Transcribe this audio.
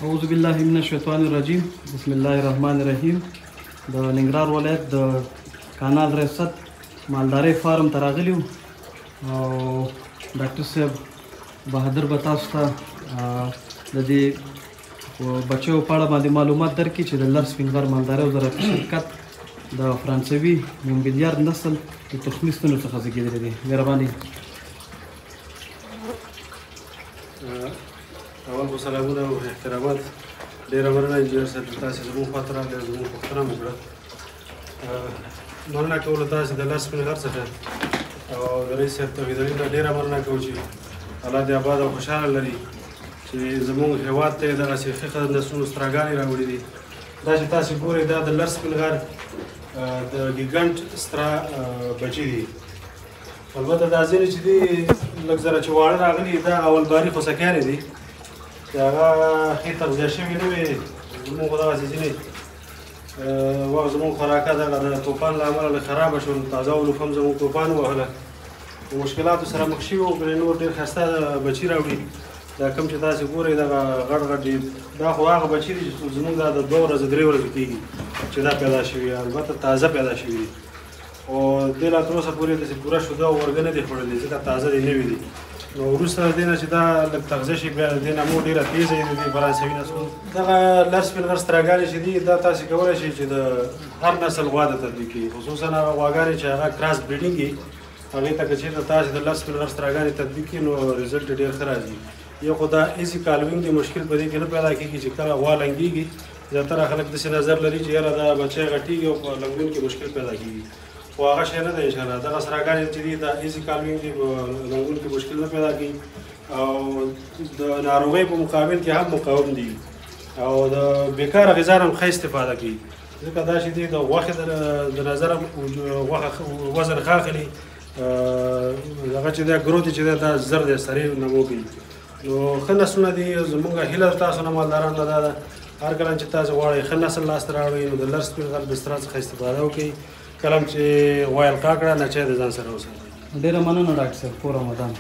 اعوذ بالله من الشیطان الرجیم بسم الله الرحمن الرحیم. د ننګرهار ولایت د کانال ریاست مالدارۍ فارم ته راغلي وو او ډاکټر صاحب بهادر به تاسو ته د دې بچیو په اړه باندې معلومات درکړي چې د لر سپین غر مالدارۍ او زراعتي شرکت د فرانسوي مومبلیار نسل د تخمي ستنو څخه زیږېدلی دی. مهرباني. اول خو سلامونه او احترامات. ډېره مننه انجینر صاحب چې تاسې زموږ خواته راغلئ او زموږ پوښتنه مو کړه. مننه کوو له تاسې د لر سپین غر څخه او د رئیس صاحب توحید علي نه ډېره مننه کوو چې الله دې اباد او خوشحاله لري چې زموږ هېواد ته یې دغسې ښه نسلونو ستراګانې راوړي دي. دا چې تاسې ګورئ دا د لر سپین غر د ګیګنټ سترا بچي دي. البته دا ځینې چې دي لږ ذره چې واړه راغلي دا اولباري خوسکیانې دي چې هغه ښې تغذیه شوي نه وي. زموږ خو دغسې ځینې وخت زموږ خوراکه دغه د طوفان له امله لږ خرابه شول. تازه علوف هم زموږ طوفان ووهله، د مشکلاتو سره مخ شوي وو. پرې نور ډېر ښایسته بچي راوړي. دا کوم چې تاسې ګورئ دغه غټ غټ دي دا خو هغه بچي دي چې زموږ دا د 2 ورځې 3 ورځې کېږي چې دا پیدا شوي، البته تازه پیدا شوي دي او دې لا تر اوسه پورې داسې پوره شوده او ورګه نه دي خوړلي ځکه تازه دي، نوي دي. نو وروسته د دې نه چې دا لږ تغذیه شي بیا د دې نمو ډېره تېزه وي د دې فرانسوي نسلونو. دغه لر سپین غر ستراګانې چې دي دا تاسې کولی شئ چې د هر نسل غوا ته تطبیق کړي، خصوصا هغه غواګانې چې هغه کراس بریډینګ وي هغې ته که چېرته تاسې د لر سپین غر ستراګانې تطبیق کړي نو رزلټ ډېر ښه راځي. یو خو دا ایزي کالوینګ دی، مشکل په دې کې نه پیدا کېږي چې کله غوا لنګېږي. زیاتره خلک داسې نظر لري چې یاره دا بچی غټېږي او په لنګون کې مشکل پیدا کېږي، خو هغه شی نه دی انشاءالله. دغه څراګانې چې دي دا ایزي کالوینګ دي، په لنګون کې مشکل نه پیدا کوي او د ناروغۍ په مقابل کې هم مقاوم دي او د بېکاره غذا هم ښه استفاده کوي ځکه دا چې دي د غوښې د نظره وزن ښه اخلي. هغه چې دا ګروت چې دی دا زر دی سریع نمو کوي. نو ښه نسلونه دي. زموږ هیله تاسو نه مالدارانو نه دا ده هر کله چې تاسو غواړئ ښه نسل لاسته راوړئ نو د لر سپین غر بستره څخه استفاده وکړئ. کله چې غوا القا کړه نچی د ځان سره وساتئ. ډېره مننه ډاکټر صاحب. پوره رمضان.